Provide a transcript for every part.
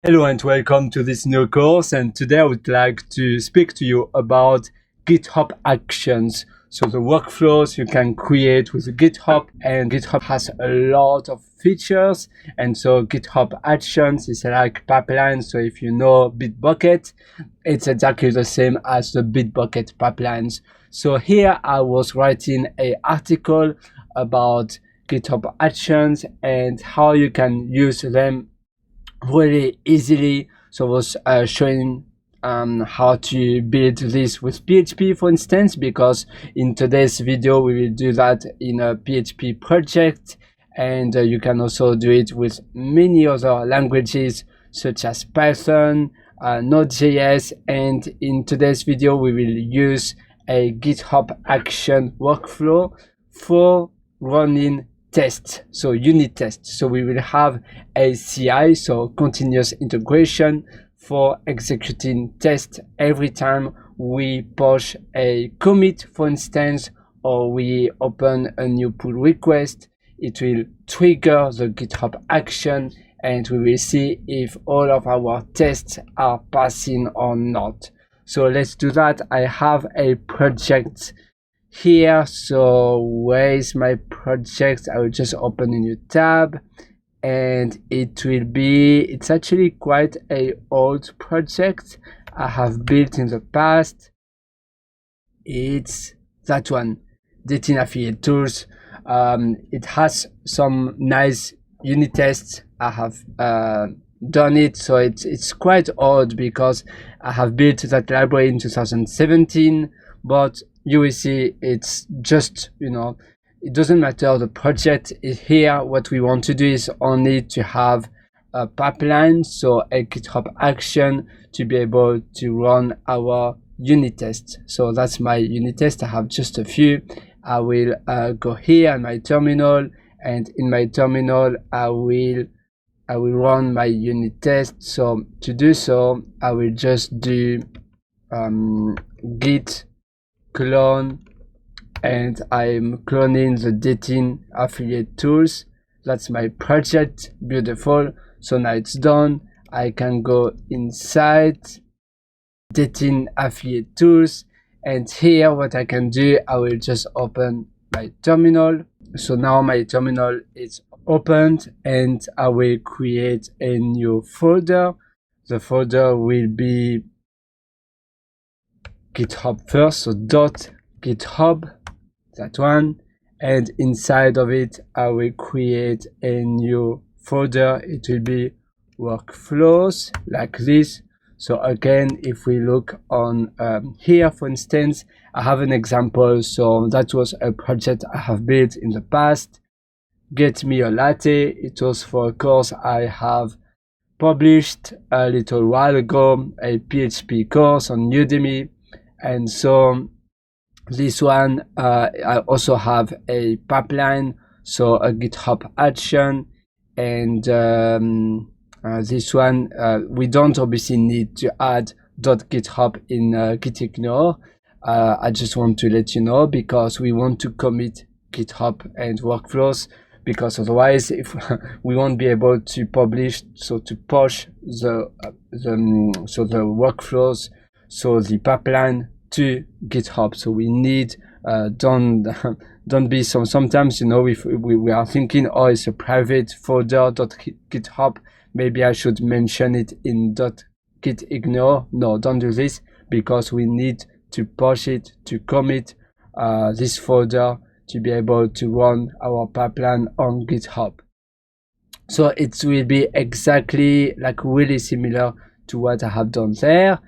Hello and welcome to this new course, and today I would like to speak to you about GitHub Actions. So the workflows you can create with GitHub, and GitHub has a lot of features, and so GitHub Actions is like pipeline. So if you know Bitbucket, it's exactly the same as the Bitbucket pipelines. So here I was writing an article about GitHub Actions and how you can use them really easily. So I was showing how to build this with PHP, for instance, because in today's video we will do that in a PHP project, and you can also do it with many other languages such as Python, Node.js, and in today's video we will use a GitHub action workflow for running tests, so unit tests. So we will have a CI, so continuous integration, for executing tests every time we push a commit, for instance, or we open a new pull request. It will trigger the GitHub action and we will see if all of our tests are passing or not. So let's do that. I have a project here. So where is my project? I will just open a new tab, and it's actually quite a old project I have built in the past. It's that one, dating affiliate tools. It has some nice unit tests. I have done it, so it's quite odd because I have built that library in 2017, but you will see it's just, it doesn't matter the project is here. What we want to do is only to have a pipeline, so a GitHub action to be able to run our unit tests. So that's my unit test. I have just a few. I will go here in my terminal, and in my terminal I will run my unit test. So to do so, I will just do git clone, and I'm cloning the dating affiliate tools. That's my project. Beautiful. So now it's done. I can go inside dating affiliate tools, and here what I can do, I will just open my terminal. So now my terminal is opened, and I will create a new folder. The folder will be GitHub first, so .github, that one, and inside of it I will create a new folder. It will be workflows, like this. So again, if we look on here, for instance, I have an example. So that was a project I have built in the past. Get me a latte. It was for a course I have published a little while ago, a PHP course on Udemy. And so this one, I also have a pipeline, so a GitHub action, and this one, we don't obviously need to add .github in gitignore. I just want to let you know, because we want to commit GitHub and workflows, because otherwise if we won't be able to publish, so to push the workflows, so the pipeline, to GitHub. So we need don't be sometimes, if we are thinking, oh, it's a private folder .github, maybe I should mention it in .gitignore. No, don't do this, because we need to push it, to commit this folder to be able to run our pipeline on GitHub. So it will be exactly like really similar to what I have done there.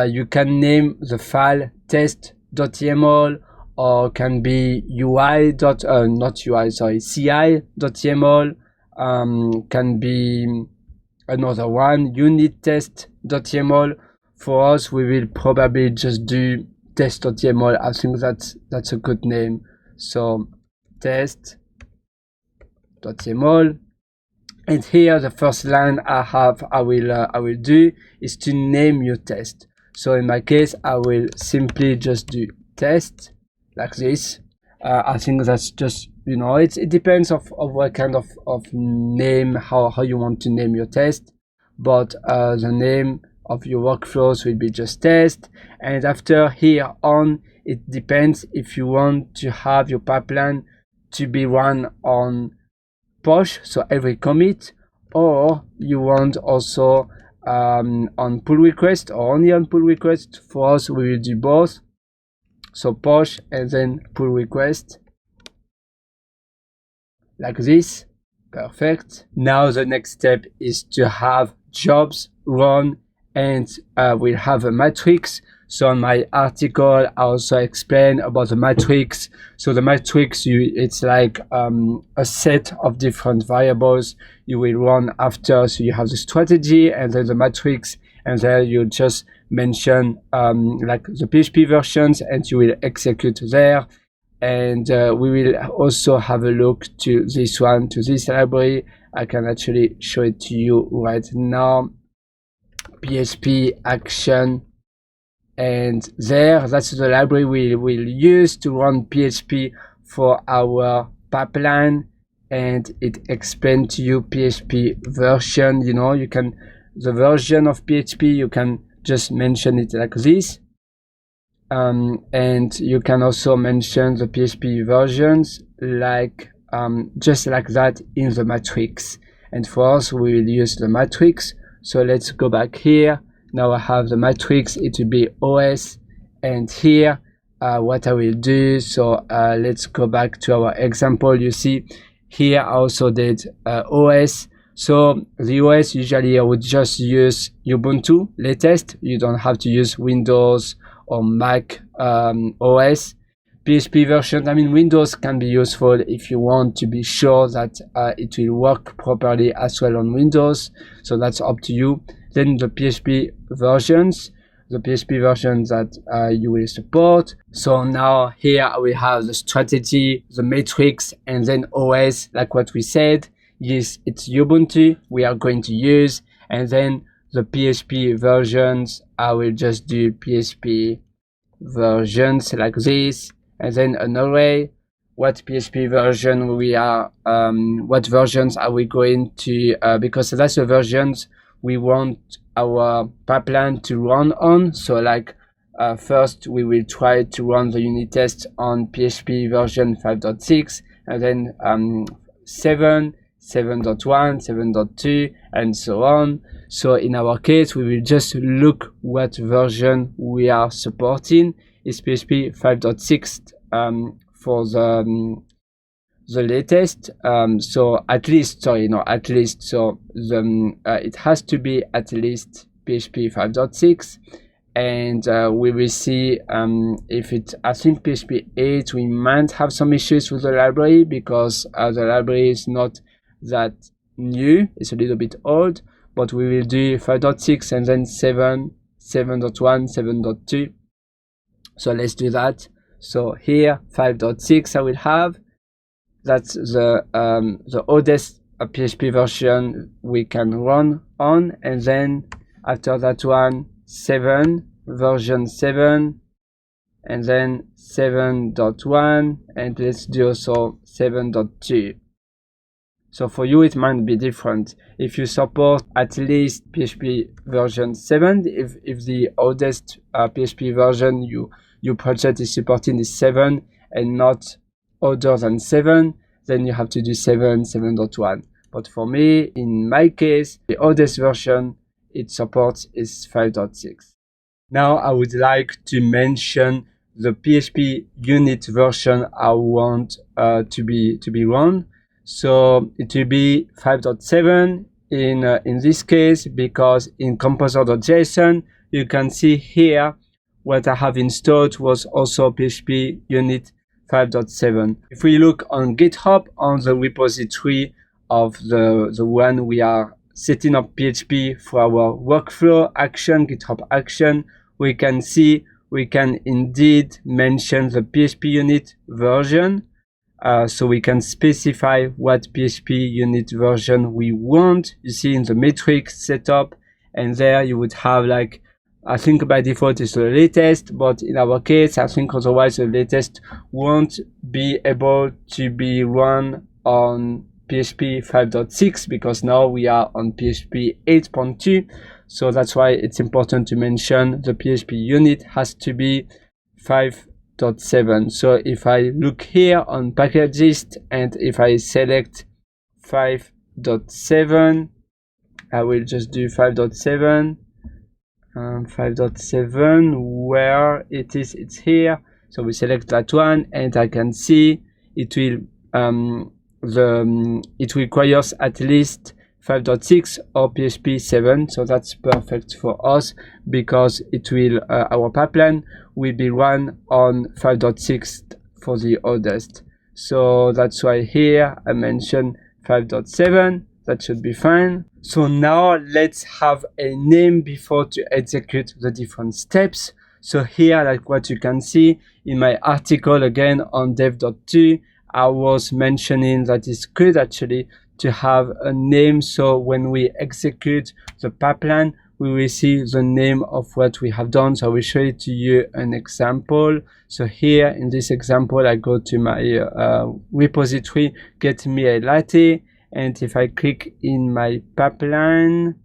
You can name the file test.yaml, or can be ci.yaml, can be another one, unit test.yaml. For us, we will probably just do test.yaml. I think that's a good name. So test.yaml. And here the first line I will do is to name your test. So in my case, I will simply just do test, like this. I think that's just, it depends of what kind of name, how you want to name your test. but the name of your workflows will be just test. And after here on, it depends if you want to have your pipeline to be run on push, so every commit, or you want also on pull request or only on pull request. For us, we will do both, so push and then pull request like this. Perfect. Now the next step is to have jobs run, and we'll have a matrix. So on my article, I also explain about the matrix. So the matrix, it's like a set of different variables you will run after. So you have the strategy and then the matrix, and there you just mention like the PHP versions, and you will execute there. And we will also have a look to this one, to this library. I can actually show it to you right now. PHP action, and there, that's the library we will use to run PHP for our pipeline, and it explains to you PHP version. You know, you can, the version of PHP, you can just mention it like this. And you can also mention the PHP versions like just like that in the matrix. And for us, we will use the matrix. So let's go back here. Now I have the matrix, it will be OS, and here what I will do, so let's go back to our example. You see here I also did OS. So the OS, usually I would just use Ubuntu latest. You don't have to use Windows or Mac OS. PHP version, I mean, Windows can be useful if you want to be sure that it will work properly as well on Windows. So that's up to you. Then the PHP versions that you will support. So now here we have the strategy, the matrix, and then OS, like what we said. Yes, it's Ubuntu we are going to use. And then the PHP versions, I will just do PHP versions like this, and then an array. What PHP version we are, what versions are we going to, because that's the versions we want our pipeline to run on. So like first we will try to run the unit test on PHP version 5.6, and then 7, 7.1, 7.2, and so on. So in our case, we will just look what version we are supporting. Is PHP 5.6 for the latest. So at least, sorry, no, at least. So the it has to be at least PHP 5.6, and we will see if it. I think PHP 8 we might have some issues with the library, because the library is not that new, it's a little bit old, but we will do 5.6 and then 7, 7.1, 7.2. So let's do that. So here 5.6 I will have, that's the oldest PHP version we can run on, and then after that one 7, version 7, and then 7.1, and let's do also 7.2. So for you it might be different. If you support at least PHP version 7, if the oldest PHP version your project is supporting is 7 and not older than 7, then you have to do 7, 7.1. But for me, in my case, the oldest version it supports is 5.6. Now I would like to mention the PHP unit version I want to be run. So it will be 5.7 in this case, because in composer.json you can see here what I have installed was also PHP unit 5.7. If we look on GitHub, on the repository of the one we are setting up PHP for our workflow action, GitHub action, we can see we can indeed mention the PHP unit version. So we can specify what PHP unit version we want. You see in the matrix setup, and there you would have, like, I think by default it's the latest, but in our case I think otherwise the latest won't be able to be run on PHP 5.6 because now we are on PHP 8.2. So that's why it's important to mention the PHP unit has to be 5.7. So if I look here on package list and if I select 5.7, I will just do 5.7. 5.7, where it is, it's here. So we select that one, and I can see it will it requires at least 5.6 or PHP 7. So that's perfect for us because it will our pipeline will be run on 5.6 for the oldest. So that's why here I mentioned 5.7. That should be fine. So now let's have a name before to execute the different steps. So here, like what you can see in my article again on dev.to, I was mentioning that it's good actually to have a name. So when we execute the pipeline, we will see the name of what we have done. So I will show it to you an example. So here in this example, I go to my repository, get me a latte. And if I click in my pipeline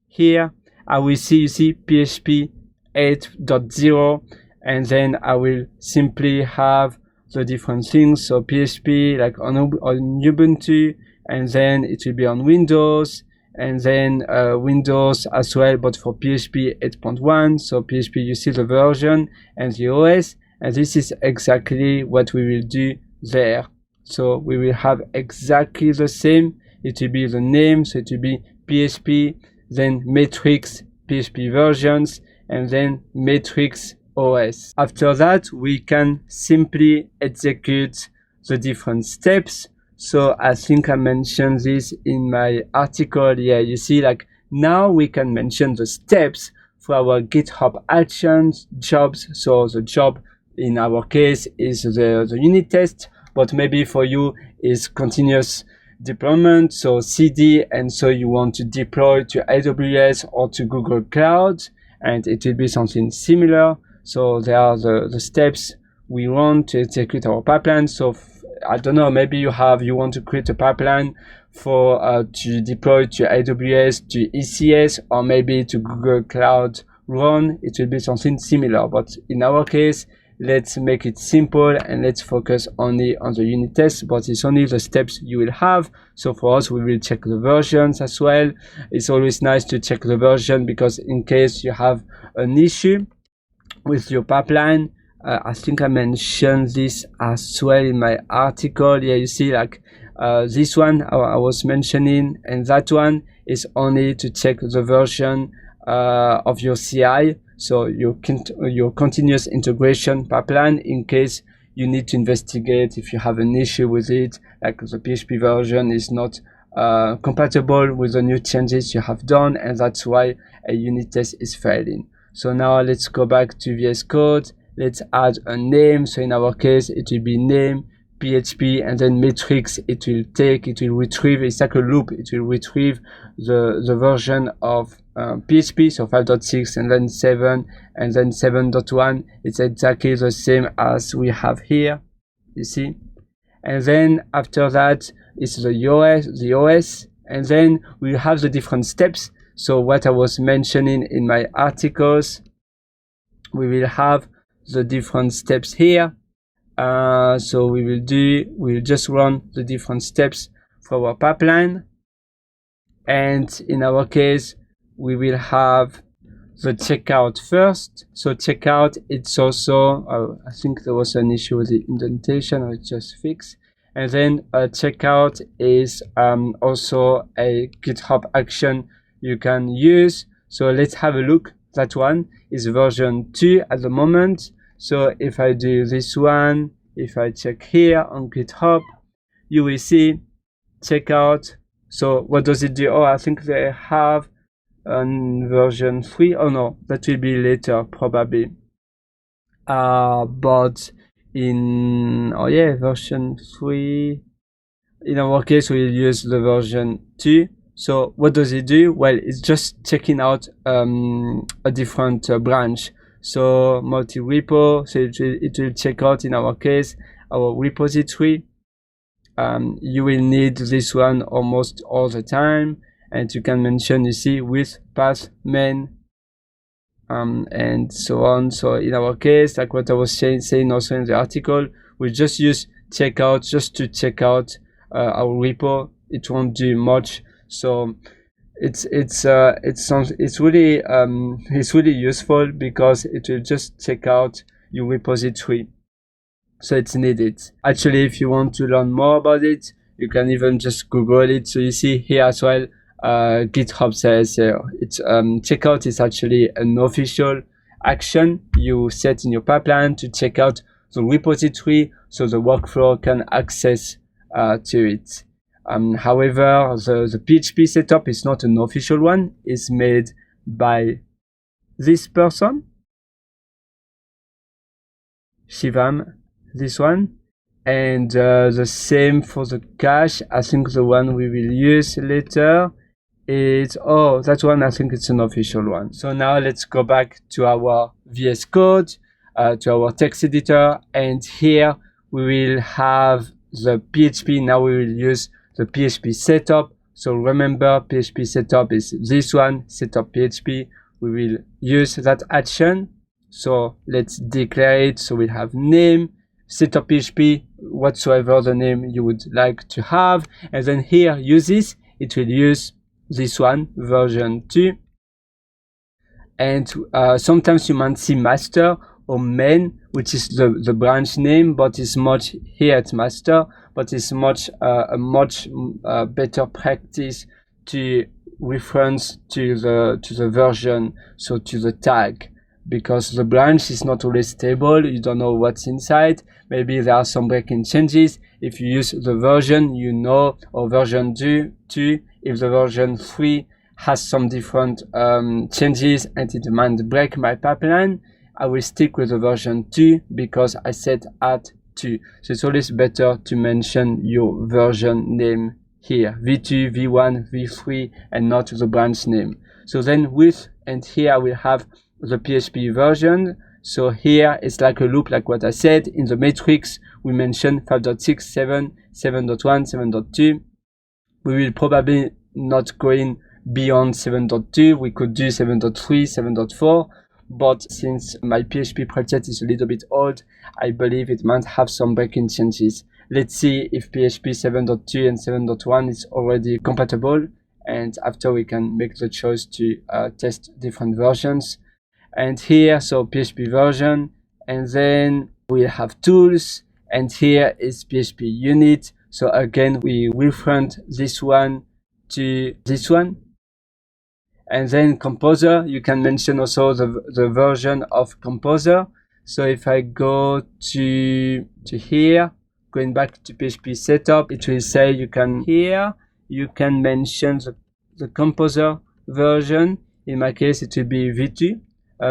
here, I will see, you see PHP 8.0, and then I will simply have the different things. So PHP like on Ubuntu, and then it will be on Windows, and then Windows as well, but for PHP 8.1. So PHP, you see the version and the OS, and this is exactly what we will do there. So we will have exactly the same. It will be the name, so it will be PHP, then metrics, PHP versions, and then metrics OS. After that, we can simply execute the different steps. So I think I mentioned this in my article. Yeah, you see, like now we can mention the steps for our GitHub Actions jobs. So the job in our case is the unit test, but maybe for you is continuous deployment, so CD, and so you want to deploy to AWS or to Google Cloud, and it will be something similar. So there are the steps we want to execute our pipeline. So I don't know, maybe you want to create a pipeline for to deploy to AWS, to ECS, or maybe to Google Cloud Run. It will be something similar, but in our case, let's make it simple and let's focus only on the unit test, but it's only the steps you will have. So for us, we will check the versions as well. It's always nice to check the version because in case you have an issue with your pipeline, I think I mentioned this as well in my article. Yeah, you see, like this one I was mentioning, and that one is only to check the version of your CI. So your continuous integration pipeline, in case you need to investigate if you have an issue with it, like the PHP version is not compatible with the new changes you have done, and that's why a unit test is failing. So now let's go back to VS Code. Let's add a name. So in our case, it will be name, PHP, and then metrics. It will retrieve, it's like a loop. It will retrieve the version of PHP, so 5.6 and then 7 and then 7.1. It's exactly the same as we have here, you see. And then after that is the OS, and then we have the different steps. So what I was mentioning in my articles, we will have the different steps here. So we'll just run the different steps for our pipeline. And in our case, we will have the checkout first. So checkout, it's also, I think there was an issue with the indentation, I just fixed. And then checkout is also a GitHub action you can use. So let's have a look. That one is version 2 at the moment. So if I do this one, if I check here on GitHub, you will see checkout. So what does it do? Oh, I think they have version 3. Oh no, that will be later probably. But in version 3, in our case we'll use the version 2. So what does it do? Well, it's just checking out a different branch. So multi-repo, so it will check out, in our case, our repository, you will need this one almost all the time, and you can mention, you see, with path main, and so on. So in our case, like what I was saying also in the article, we just use checkout just to check out our repo. It won't do much. So it's really useful because it will just check out your repository. So it's needed. Actually, if you want to learn more about it, you can even just Google it. So you see here as well, GitHub says it's checkout is actually an official action you set in your pipeline to check out the repository so the workflow can access to it. However, the PHP setup is not an official one. It's made by this person, Shivam, this one, and the same for the cache. I think the one we will use later is, oh, that one, I think it's an official one. So now let's go back to our VS Code, to our text editor, and here we will have the PHP. Now we will use the PHP setup. So remember, PHP setup is this one, setup PHP. We will use that action. So let's declare it. So we have name, setup PHP, whatsoever the name you would like to have. And then here, use this. It will use this one, version 2. And sometimes you might see master or main, which is the branch name, but it's much, here it's master, but it's much a much better practice to reference to the version, so to the tag, because the branch is not always stable. You don't know what's inside. Maybe there are some breaking changes. If you use the version, you know, or version 2, if the version 3 has some different changes and it might break my pipeline, I will stick with the version 2 because I set at 2. So it's always better to mention your version name here, v2, v1, v3, and not the branch name. So then with, and here I will have the PHP version. So here it's like a loop, like what I said. In the matrix, we mentioned 5.6, 7, 7.1, 7.2. We will probably not go in beyond 7.2. We could do 7.3, 7.4. But since my PHP project is a little bit old, I believe it might have some breaking changes. Let's see if PHP 7.2 and 7.1 is already compatible. And after we can make the choice to test different versions. And here, so PHP version, and then we have tools, and here is PHP unit. So again, we reference this one to this one. And then Composer, you can mention also the version of Composer. So if I go to here, going back to PHP setup, it will say you can mention the Composer version. In my case, it will be v2.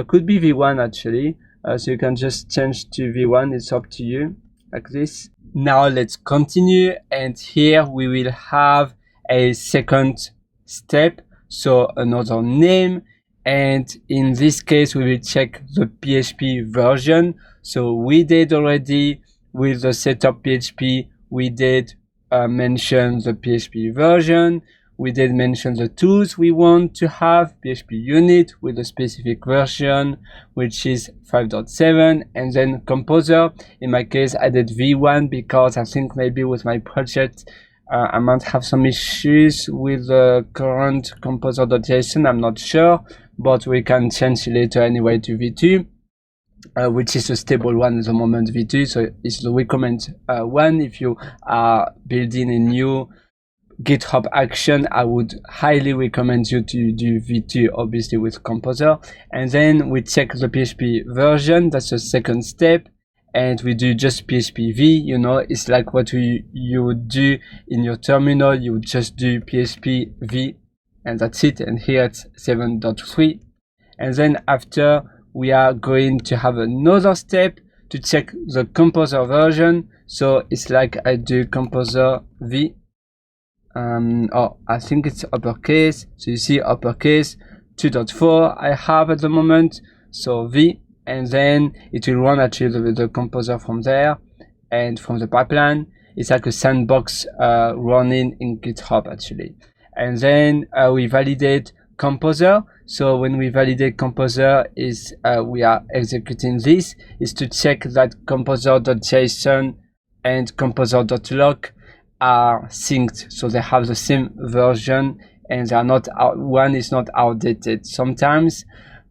Could be v1 actually. So you can just change to v1. It's up to you, like this. Now let's continue. And here we will have a second step. So another name. And in this case, we will check the PHP version. So we did already with the setup PHP, we did mention the PHP version. We did mention the tools we want to have, PHP unit with a specific version, which is 5.7, and then Composer. In my case, I did v1 because I think maybe with my project, I might have some issues with the current composer.json. I'm not sure, but we can change later anyway to v2, which is a stable one at the moment, v2. So it's the recommend one. If you are building a new GitHub action, I would highly recommend you to do v2, obviously with Composer. And then we check the PHP version. That's the second step. And we do just PHP v. You know, it's like what you would do in your terminal. You would just do PHP v, and that's it. And here it's 7.3. And then after, we are going to have another step to check the Composer version. So it's like I do Composer v. I think it's uppercase. So you see uppercase 2.4 I have at the moment. So v, and then it will run actually the Composer from there and from the pipeline. It's like a sandbox running in GitHub actually. And then we validate Composer. So when we validate Composer is we are executing this is to check that composer.json and composer.log are synced, so they have the same version and they are not one is not outdated. Sometimes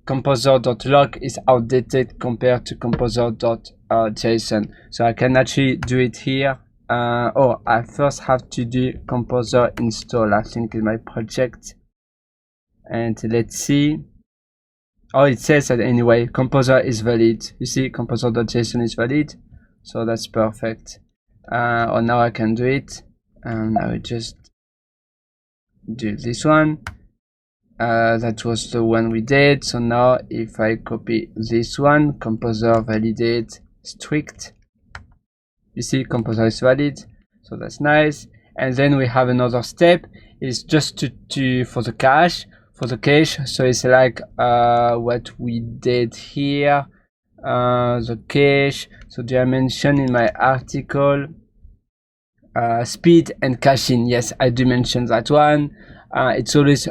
composer.log is outdated compared to composer.json. So I can actually do it here. I first have to do composer install, I think, in my project. And let's see. Oh, it says that anyway, composer is valid. You see, composer.json is valid. So that's perfect. Now I can do it. And I will just do this one. That was the one we did. So now if I copy this one, composer validate strict, you see composer is valid, so that's nice. And then we have another step, is just to for the cache. So it's like what we did here, the cache. So I mentioned in my article speed and caching. Yes, I do mention that one. It's always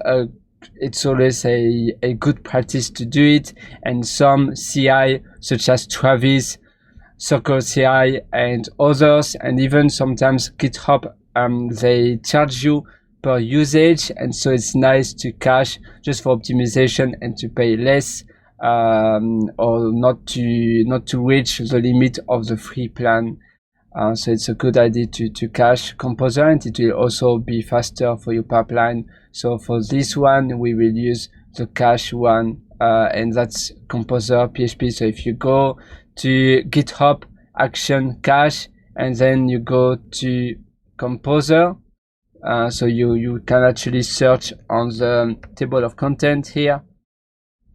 a good practice to do it, and some CI such as Travis, Circle CI and others, and even sometimes GitHub, they charge you per usage, and so it's nice to cache just for optimization and to pay less, or not to reach the limit of the free plan. So it's a good idea to cache Composer, and it will also be faster for your pipeline. So for this one, we will use the cache one, and that's Composer PHP. So if you go to GitHub Action Cache, and then you go to Composer, so you can actually search on the table of content here,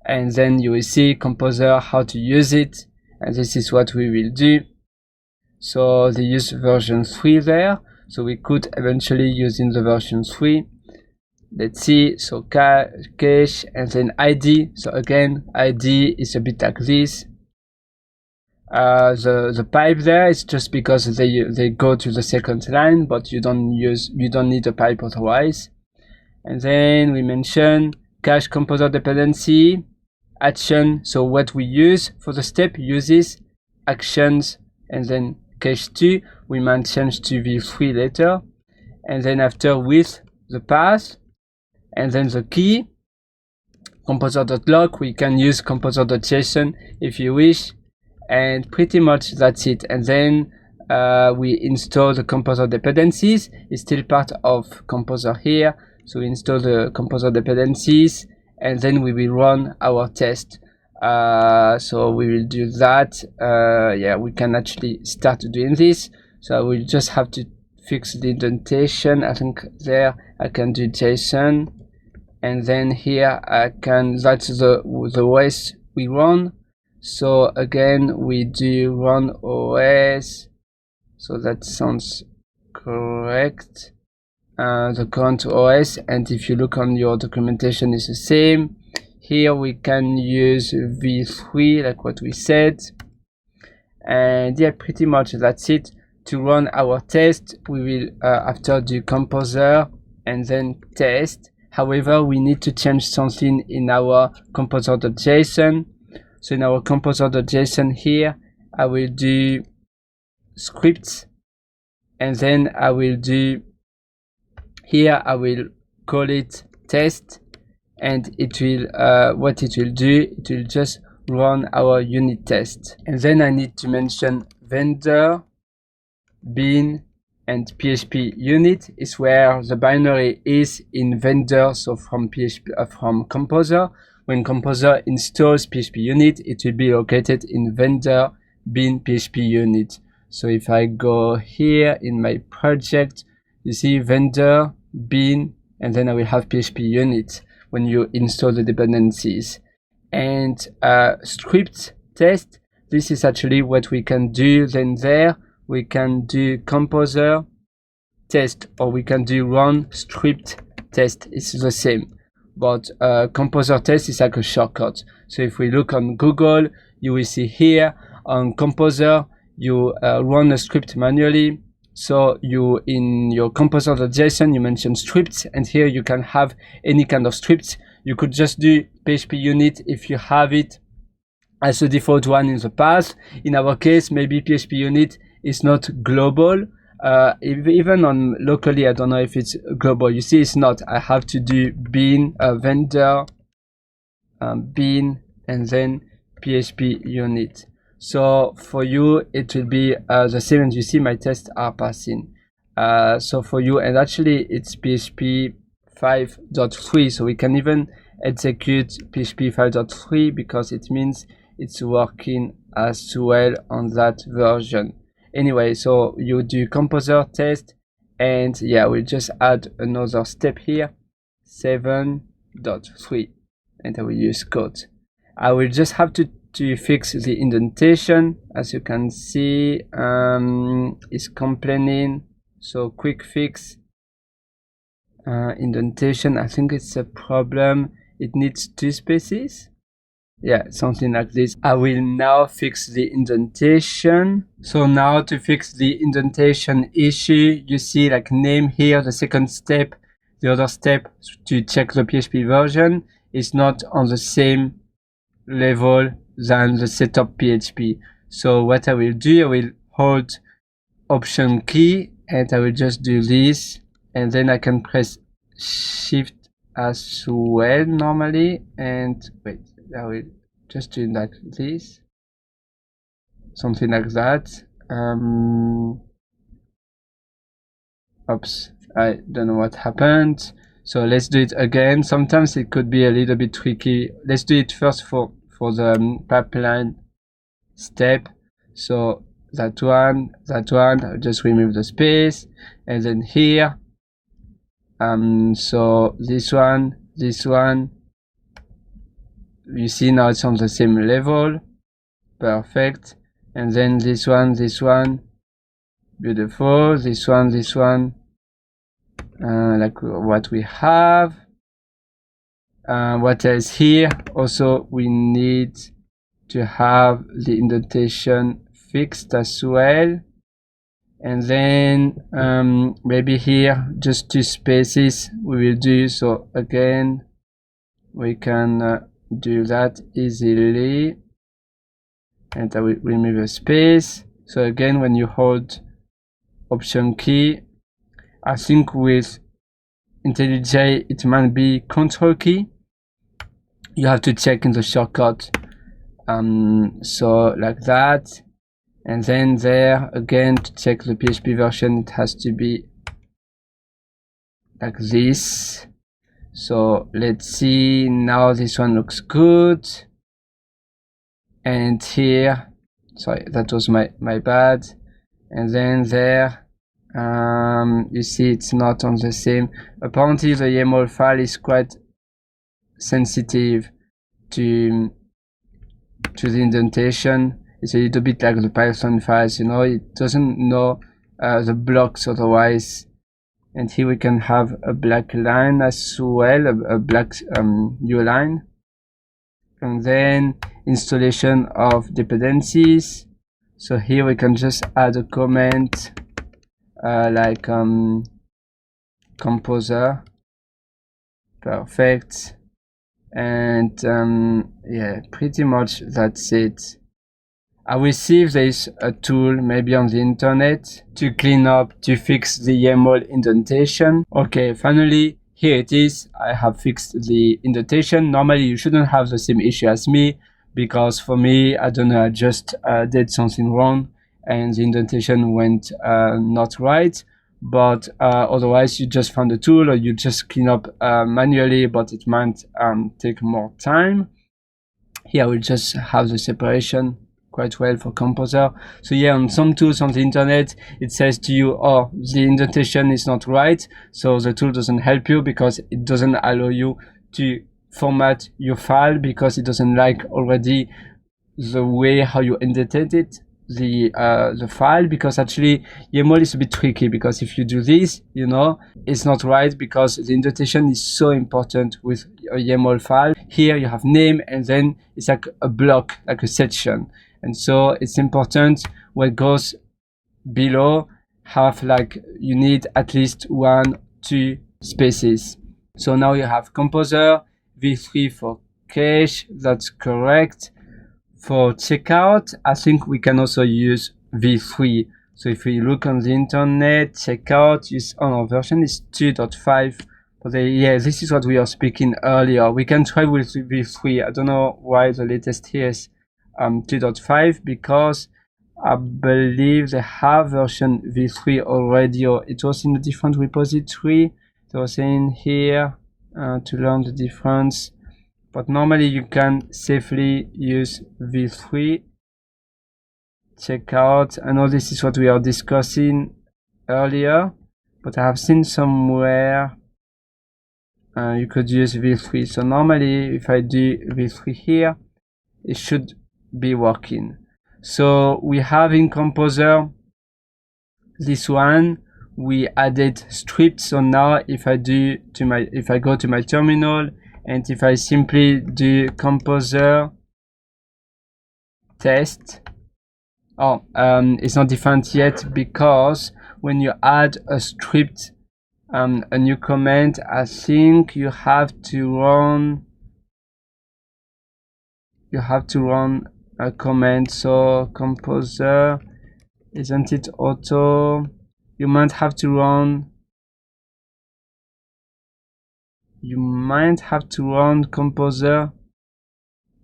and then you will see Composer, how to use it, and this is what we will do. So they use version 3 there, so we could eventually use in the version 3. Let's see. So cache and then ID. So again, ID is a bit like this. The pipe there is just because they go to the second line, but you don't need a pipe otherwise. And then we mention cache composer dependency action. So what we use for the step uses actions, and then cache 2 we might change to v3 later, and then after with the path and then the key composer.log, we can use composer.json if you wish, and pretty much that's it. And then we install the composer dependencies. It's still part of composer here, so we install the composer dependencies, and then we will run our test. So we will do that. Yeah, we can actually start doing this. So I will just have to fix the indentation. I think there I can do JSON, and then here I can, that's the OS we run. So again we do run OS, so that sounds correct, the current OS, and if you look on your documentation is the same. Here we can use v3 like what we said, and yeah, pretty much that's it. To run our test, we will after do composer and then test. However, we need to change something in our composer.json. So in our composer.json here, I will do scripts, and then I will do here, I will call it test, and it will what it will do, it will just run our unit test. And then I need to mention vendor bin and PHP unit is where the binary is in vendor. So from PHP from composer, when composer installs PHP unit, it will be located in vendor bin PHP unit. So if I go here in my project, you see vendor bin, and then I will have PHP unit when you install the dependencies. And script test, this is actually what we can do. Then there we can do composer test, or we can do run script test. It's the same, but composer test is like a shortcut. So if we look on Google, you will see here on composer you run a script manually. So you, in your composer.json, you mentioned scripts, and here you can have any kind of scripts. You could just do PHP unit if you have it as a default one in the past. In our case, maybe PHP unit is not global. Even on locally, I don't know if it's global. You see, it's not. I have to do bin vendor bin and then PHP unit. So for you, it will be the same, and you see my tests are passing. So for you, and actually it's PHP 5.3, so we can even execute PHP 5.3 because it means it's working as well on that version. Anyway, so you do composer test, and yeah, we'll just add another step here, 7.3, and I will use code. I will just have to fix the indentation. As you can see, it's complaining, so quick fix. Indentation, I think it's a problem. It needs 2 spaces. Yeah, something like this. I will now fix the indentation. So now to fix the indentation issue, you see like name here, the second step. The other step to check the PHP version is not on the same level than the setup PHP. So what I will do, I will hold Option key and I will just do this, and then I can press Shift as well normally, and wait, I will just do like this, something like that. Oops, I don't know what happened. So let's do it again. Sometimes it could be a little bit tricky. Let's do it first for the pipeline step. So that one, I'll just remove the space, and then here, so this one, you see now it's on the same level, perfect. And then this one, beautiful. This one, like what we have. What else here? Also, we need to have the indentation fixed as well. And then maybe here just 2 spaces we will do. So again, we can do that easily, and I will remove a space. So again, when you hold Option key, I think with IntelliJ it might be Control key. You have to check in the shortcut. So like that, and then there again, to check the PHP version, it has to be like this. So let's see, now this one looks good. And here, sorry, that was my bad. And then there, you see it's not on the same. Apparently the YAML file is quite sensitive to the indentation. It's a little bit like the Python files, you know, it doesn't know the blocks otherwise. And here we can have a black line as well, a black new line. And then installation of dependencies. So here we can just add a comment like composer, perfect. And yeah, pretty much that's it. I will see if there is a tool maybe on the internet to clean up, to fix the YAML indentation. Okay, finally, here it is. I have fixed the indentation. Normally you shouldn't have the same issue as me, because for me, I don't know, I just did something wrong and the indentation went not right. But otherwise you just find a tool, or you just clean up manually, but it might take more time. Here I will just have the separation quite well for composer. So yeah, on some tools on the internet, it says to you, oh, the indentation is not right, so the tool doesn't help you because it doesn't allow you to format your file, because it doesn't like already the way how you indented it, the file. Because actually YAML is a bit tricky, because if you do this, you know, it's not right, because the indentation is so important with a YAML file. Here you have name, and then it's like a block, like a section, and so it's important what goes below have like, you need at least 2 spaces. So now you have composer, v3 for cache, that's correct. For checkout, I think we can also use v3. So if we look on the internet, checkout is on our version is 2.5. But yeah, this is what we are speaking earlier. We can try with v3. I don't know why the latest here is 2.5, because I believe they have version v3 already, or it was in a different repository. They were saying here to learn the difference. But normally you can safely use v3 checkout. I know this is what we are discussing earlier, but I have seen somewhere you could use v3. So normally if I do v3 here, it should be working. So we have in composer this one, we added script. So now if I go to my terminal, and if I simply do composer test, it's not defined yet, because when you add a script, a new command, I think you have to run a command. So composer, isn't it auto? You might have to run composer,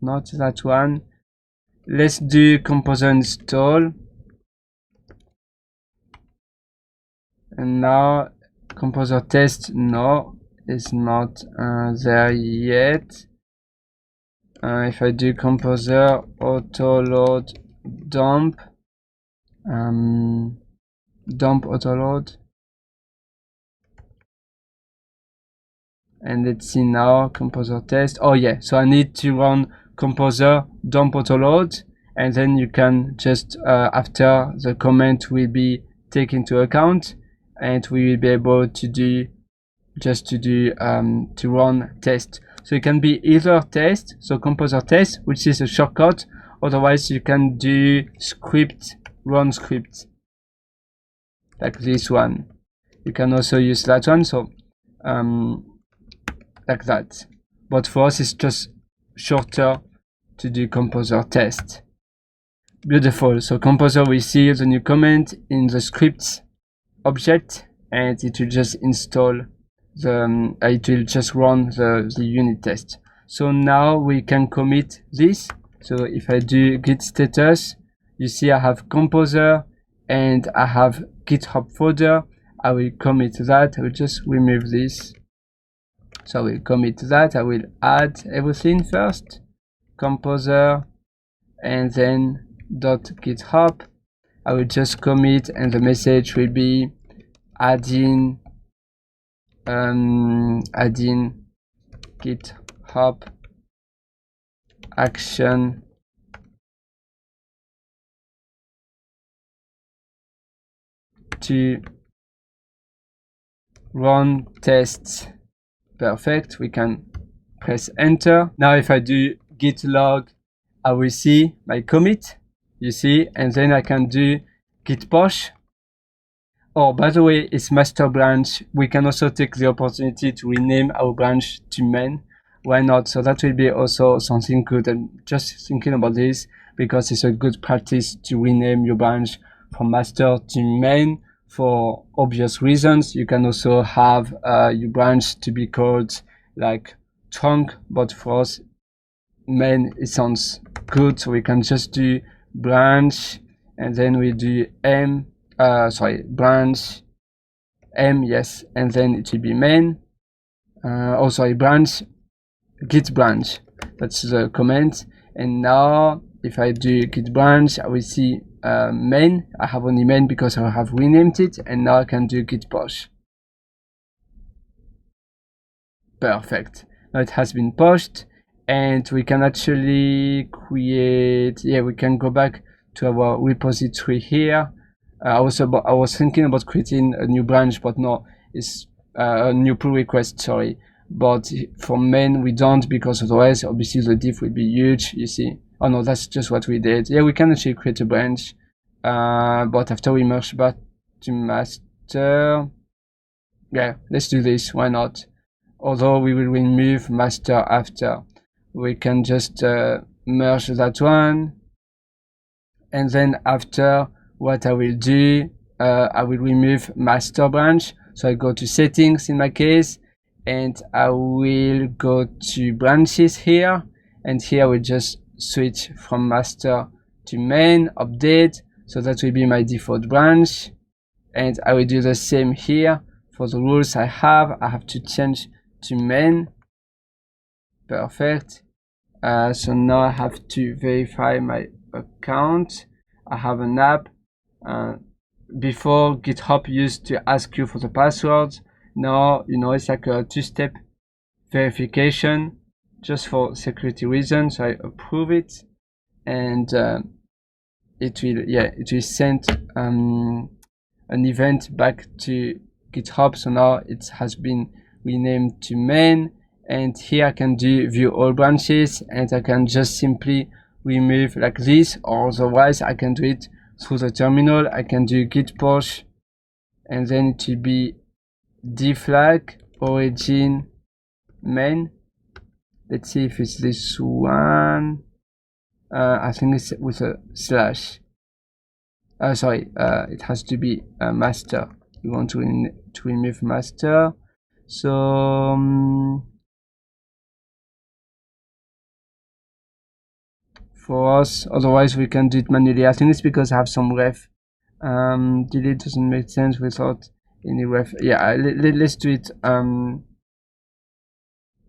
not that one. Let's do composer install, and now composer test, no, it's not there yet. If I do composer auto load dump, auto load, and let's see now composer test. Oh yeah, so I need to run composer dump auto load, and then you can just after the comment will be taken into account, and we will be able to do to run test. So it can be either test, so composer test, which is a shortcut. Otherwise you can do run script, like this one. You can also use that one, so like that. But for us it's just shorter to do composer test. Beautiful. So composer, we see the new comment in the scripts object, and it will just install it will just run the unit test. So now we can commit this. So if I do git status, you see I have composer and I have GitHub folder. I will commit that. I will just remove this. So I will commit that. I will add everything first, composer, and then .github. I will just commit, and the message will be adding GitHub action to run tests. Perfect. We can press enter. Now if I do git log, I will see my commit, you see, and then I can do git push. Oh, by the way, it's master branch. We can also take the opportunity to rename our branch to main. Why not? So that will be also something good. And just thinking about this, because it's a good practice to rename your branch from master to main for obvious reasons. You can also have your branch to be called like trunk, but for us, main, it sounds good. So we can just do branch, and then we do branch m, yes, and then it will be main. Branch, git branch, that's the command. And now if I do git branch, I will see main. I have only main because I have renamed it, and now I can do git push. Perfect. Now it has been pushed, and we can actually create, we can go back to our repository here. I was thinking about creating a new branch, but no, it's a new pull request, sorry. But for main we don't, because otherwise obviously the diff will be huge, you see. Oh no, that's just what we did. Yeah, we can actually create a branch, but after we merge to master. Yeah, let's do this, why not? Although we will remove master after. We can just merge that one. And then after, what I will do, I will remove master branch. So I go to settings in my case, and I will go to branches here, and here I will just switch from master to main, update. So that will be my default branch. And I will do the same here. For the rules I have to change to main. Perfect. So now I have to verify my account. I have an app. Before, GitHub used to ask you for the password. Now, it's like a two-step verification just for security reasons. So I approve it, and it will send an event back to GitHub. So now it has been renamed to main, and here I can do view all branches, and I can just simply remove like this, or otherwise I can do it through the terminal. I can do git push, and then it will be dflag origin main. Let's see if it's this one. I think it's with a slash. Sorry, it has to be a master. We want to remove master. So for us, otherwise we can do it manually. I think it's because I have some ref. Delete doesn't make sense without any ref. Yeah, let's do it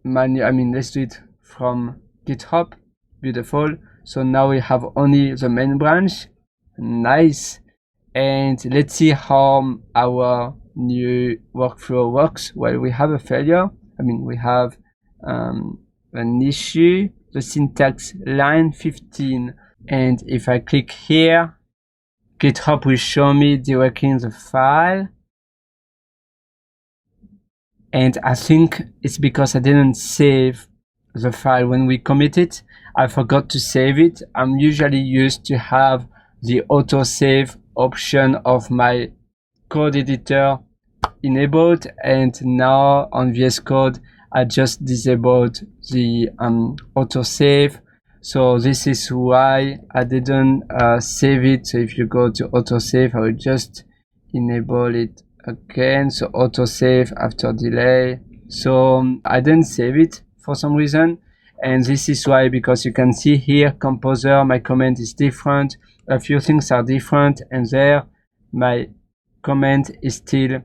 let's do it from GitHub. Beautiful. So now we have only the main branch. Nice. And let's see how our new workflow works. Well, we have a failure. We have an issue, the syntax line 15. And if I click here, GitHub will show me directly in the file. And I think it's because I didn't save the file when we commit it. I forgot to save it. I'm usually used to have the autosave option of my code editor enabled, and now on VS Code I just disabled the autosave. So this is why I didn't save it. So if you go to autosave, I will just enable it again. So autosave after delay. So I didn't save it for some reason, and this is why, because you can see here composer, my comment is different, a few things are different, and there my comment is still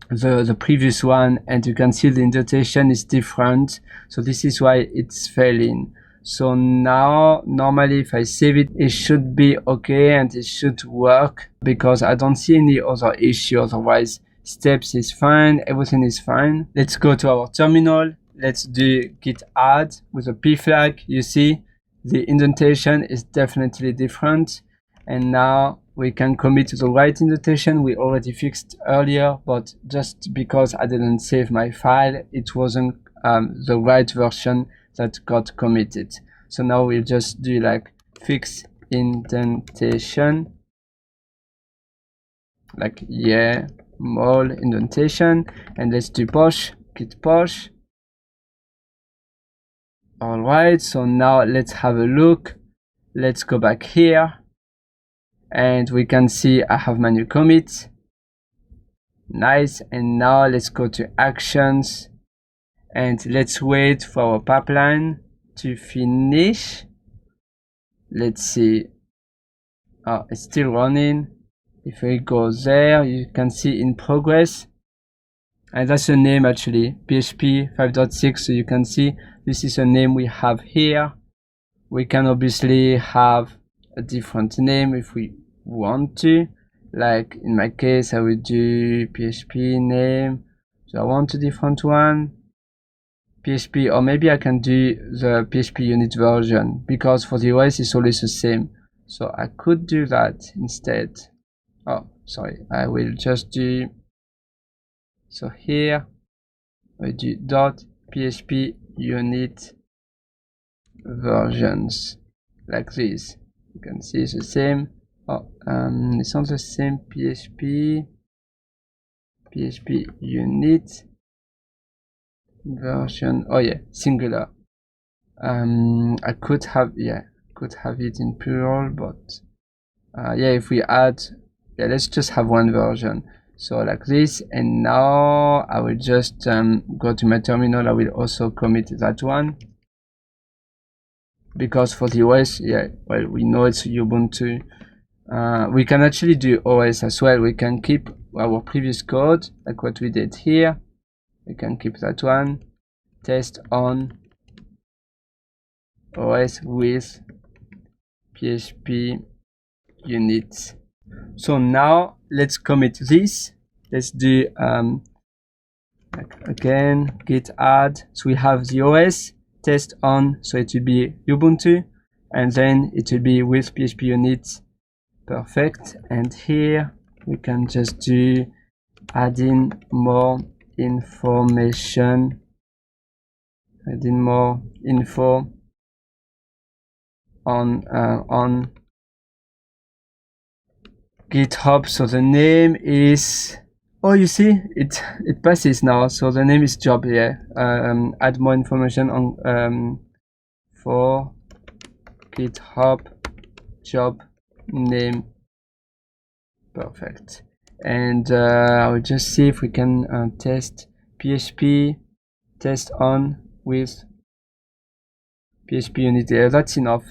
the previous one, and you can see the indentation is different. So this is why it's failing. So now normally if I save it, it should be okay and it should work, because I don't see any other issue. Otherwise steps is fine, everything is fine. Let's go to our terminal. Let's do git add with a p flag. You see the indentation is definitely different, and now we can commit to the right indentation we already fixed earlier, but just because I didn't save my file, it wasn't the right version that got committed. So now we'll just do like fix indentation, like mol indentation, and let's do push, git push. All right, so now let's have a look. Let's go back here, and we can see I have my new commit. Nice. And now let's go to actions, and let's wait for our pipeline to finish. Let's see. Oh, it's still running. If we go there, you can see in progress, and that's a name actually, PHP 5.6. So you can see this is a name we have here. We can obviously have a different name if we want to. Like in my case, I will do PHP name. So I want a different one, PHP, or maybe I can do the PHP unit version, because for the OS it's always the same. So I could do that instead. Oh, sorry, I will just do, so here I do dot PHP unit versions, like this. You can see it's the same, Oh, it's not the same PHP unit version. Oh yeah, singular. I could have it in plural, but yeah, if we add, yeah, let's just have one version. So like this, and now I will just go to my terminal. I will also commit that one, because for the OS, yeah, well, we know it's Ubuntu. We can actually do OS as well. We can keep our previous code, like what we did here. We can keep that one, test on OS with PHP unit. So now let's commit this. Let's do again git add. So we have the OS, test on, so it will be Ubuntu, and then it will be with PHP unit. Perfect. And here we can just do adding more information, adding more info on GitHub. So the name is, oh, you see it passes now. So the name is job here. Add more information on for GitHub job name. Perfect. And I will just see if we can test PHP test on with PHP unit. That's enough.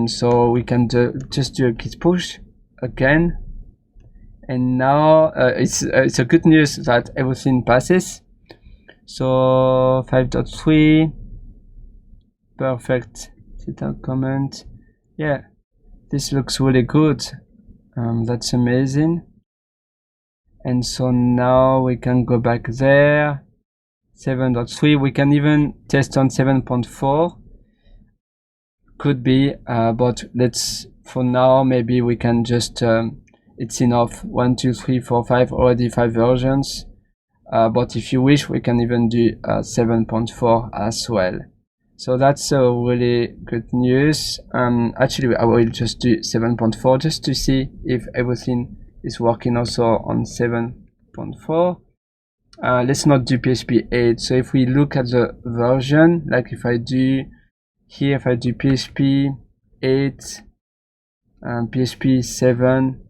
So we can just do a git push again, and now it's a good news that everything passes. So 5.3, perfect. Detailed comment. Yeah, this looks really good. That's amazing. And so now we can go back there. 7.3, we can even test on 7.4. Could be, but let's, for now, maybe we can just, it's enough. 1, 2, 3, 4, 5, already 5 versions. But if you wish, we can even do 7.4 as well. So that's really good news. Actually, I will just do 7.4 just to see if everything is working also on 7.4. Let's not do PHP 8. So if we look at the version, like if I do here, if I do PHP 8, PHP 7,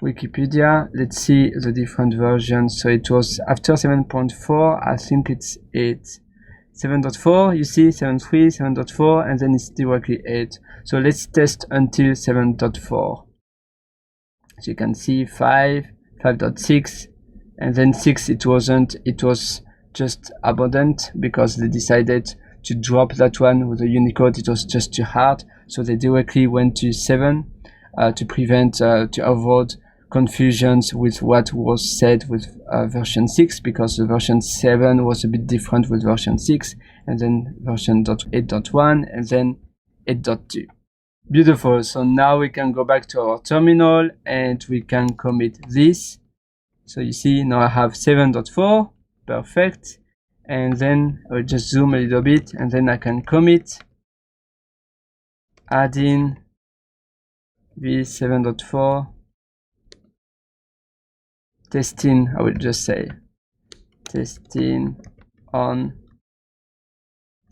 Wikipedia, let's see the different versions. So it was after 7.4, I think it's 8. 7.4, you see 7.3, 7.4, and then it's directly 8. So let's test until 7.4. As you can see, 5, 5.6, and then 6 it wasn't, it was just abundant because they decided to drop that one with the Unicode. It was just too hard, so they directly went to 7 to prevent, to avoid confusions with what was said with version 6, because the version 7 was a bit different with version 6, and then version 8.1, and then 8.2. Beautiful. So now we can go back to our terminal and we can commit this. So you see now I have 7.4, perfect. And then I will just zoom a little bit, and then I can commit, add in this 7.4, testing, I will just say testing on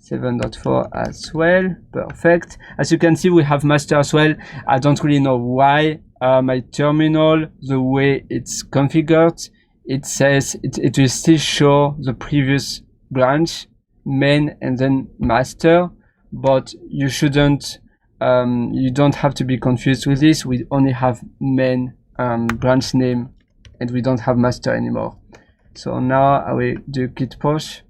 7.4 as well. Perfect. As you can see, we have master as well. I don't really know why my terminal, the way it's configured, it says it will still show the previous branch, main, and then master, but you shouldn't, you don't have to be confused with this. We only have main, branch name, and we don't have master anymore. So now I will do git push.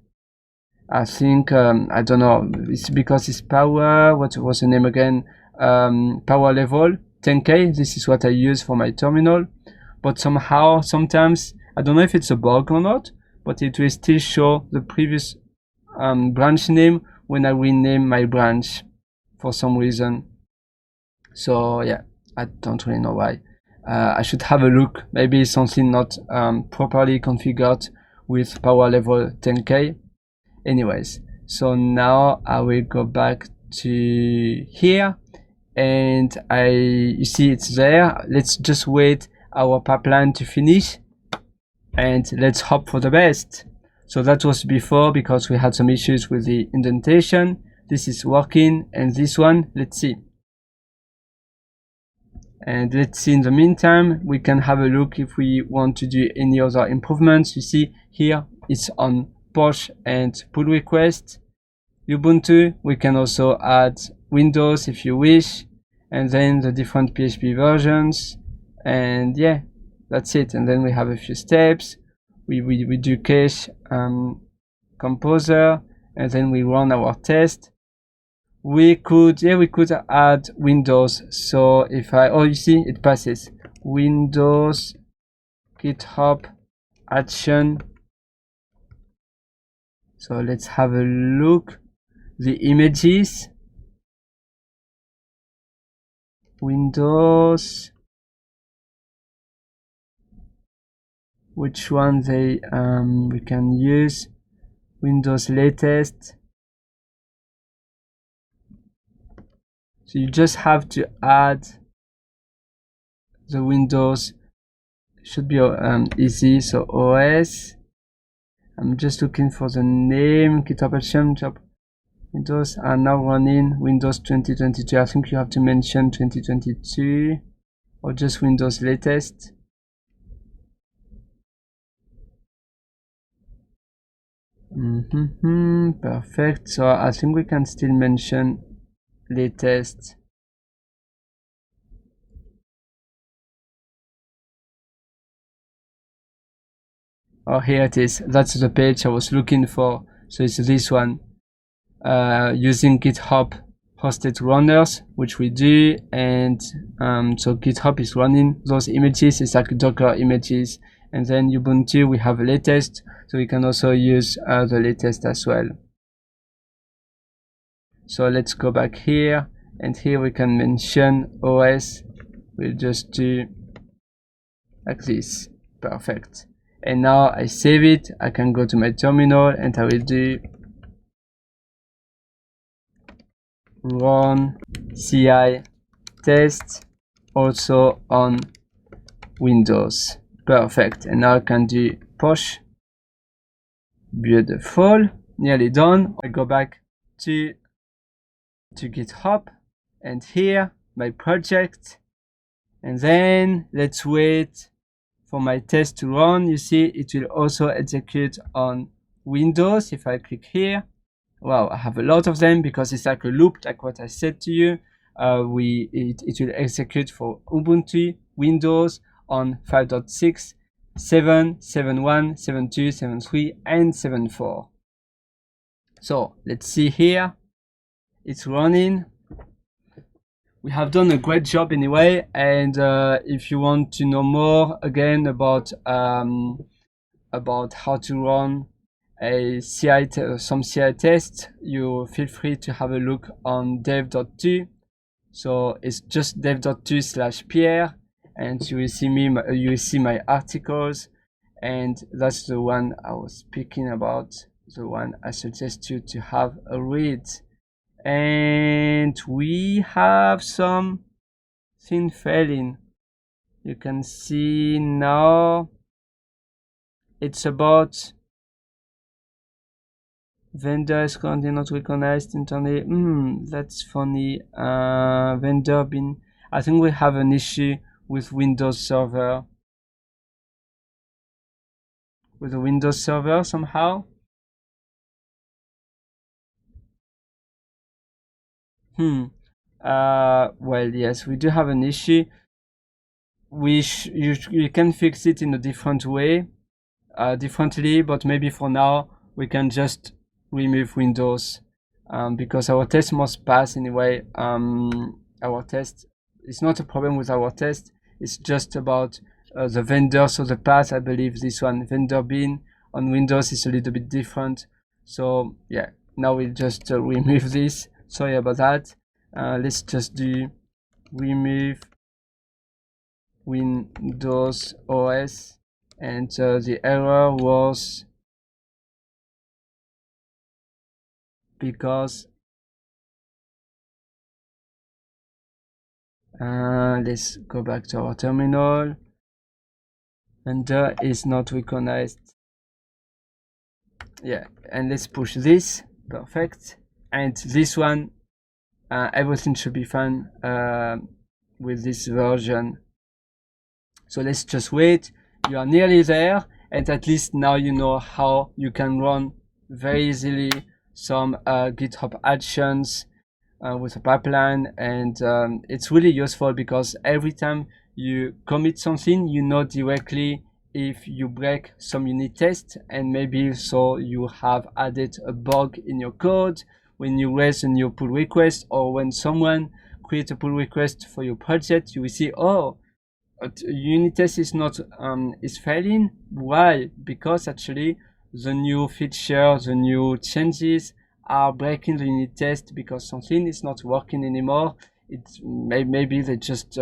I think, I don't know, it's because it's power, what was the name again? Power level 10K. This is what I use for my terminal, but somehow, sometimes, I don't know if it's a bug or not, but it will still show the previous branch name when I rename my branch for some reason. So yeah, I don't really know why. I should have a look. Maybe something not properly configured with power level 10K. Anyways, so now I will go back to here, and you see it's there. Let's just wait our pipeline to finish, and let's hope for the best. So that was before, because we had some issues with the indentation. This is working, and this one, let's see. And let's see, in the meantime, we can have a look if we want to do any other improvements. You see here, it's on push and pull request. Ubuntu, we can also add Windows if you wish, and then the different PHP versions, and yeah, that's it. And then we have a few steps. We do cache composer, and then we run our test. We could add Windows. So if you see it passes. Windows GitHub action. So let's have a look. The images, Windows, which one we can use, Windows latest. So you just have to add the Windows. Should be easy. So OS, I'm just looking for the name. GitHub action job. Windows are now running Windows 2022. I think you have to mention 2022 or just Windows latest. Perfect. So I think we can still mention latest. Oh, here it is. That's the page I was looking for. So it's this one. Using GitHub hosted runners, which we do, and so GitHub is running those images. It's like Docker images, and then Ubuntu, we have a latest, so we can also use the latest as well. So let's go back here, and here we can mention OS. We'll just do like this. Perfect. And now I save it. I can go to my terminal, and I will do run CI test also on Windows. Perfect. And now I can do push. Beautiful. Nearly done. I go back to GitHub, and here my project, and then let's wait for my test to run. You see it will also execute on Windows. If I click here, wow, I have a lot of them because it's like a loop, like what I said to you. It will execute for Ubuntu, Windows on 5.6, 7, 7.1, 7.2, 7.3, and 7.4. So let's see here. It's running. We have done a great job anyway, and if you want to know more again about how to run a some CI tests, you feel free to have a look on dev.to. So it's just dev.to/Pierre, and you will see my articles, and that's the one I was speaking about, the one I suggest you to have a read. And we have something failing. You can see now it's about vendor is currently not recognized internally. That's funny. Vendor bin. I think we have an issue with Windows Server. With the Windows Server somehow. Well, yes, we do have an issue. You can fix it in a different way, differently, but maybe for now we can just remove Windows, because our test must pass anyway. Our test, it's not a problem with our test, it's just about the vendor. So the path, I believe this one, vendor bin on Windows, is a little bit different. So yeah, now we'll just remove this. Sorry about that. Let's just do remove Windows OS, and the error was because Let's go back to our terminal. Enter is not recognized. Yeah, and let's push this. Perfect. And this one, everything should be fine with this version. So let's just wait. You are nearly there, and at least now you know how you can run very easily some GitHub Actions with a pipeline. And it's really useful because every time you commit something, you know directly if you break some unit test, and maybe so you have added a bug in your code when you raise a new pull request, or when someone creates a pull request for your project, you will see, oh, unit test is not is failing. Why? Because actually the new feature, the new changes are breaking the unit test because something is not working anymore. It's maybe they just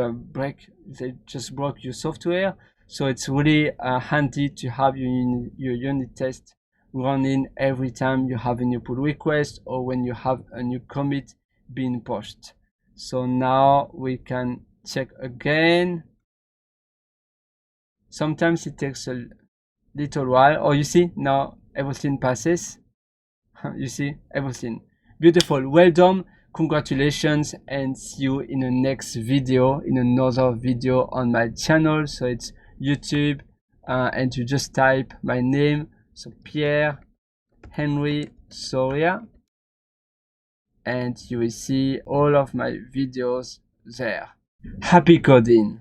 broke your software. So it's really handy to have your unit test running every time you have a new pull request or when you have a new commit being pushed. So now we can check again. Sometimes it takes a little while. Oh, you see, now everything passes. You see, everything. Beautiful. Well done. Congratulations, and see you in the next video, in another video on my channel. So it's YouTube, and you just type my name. So Pierre Henry Soria, and you will see all of my videos there. Happy coding.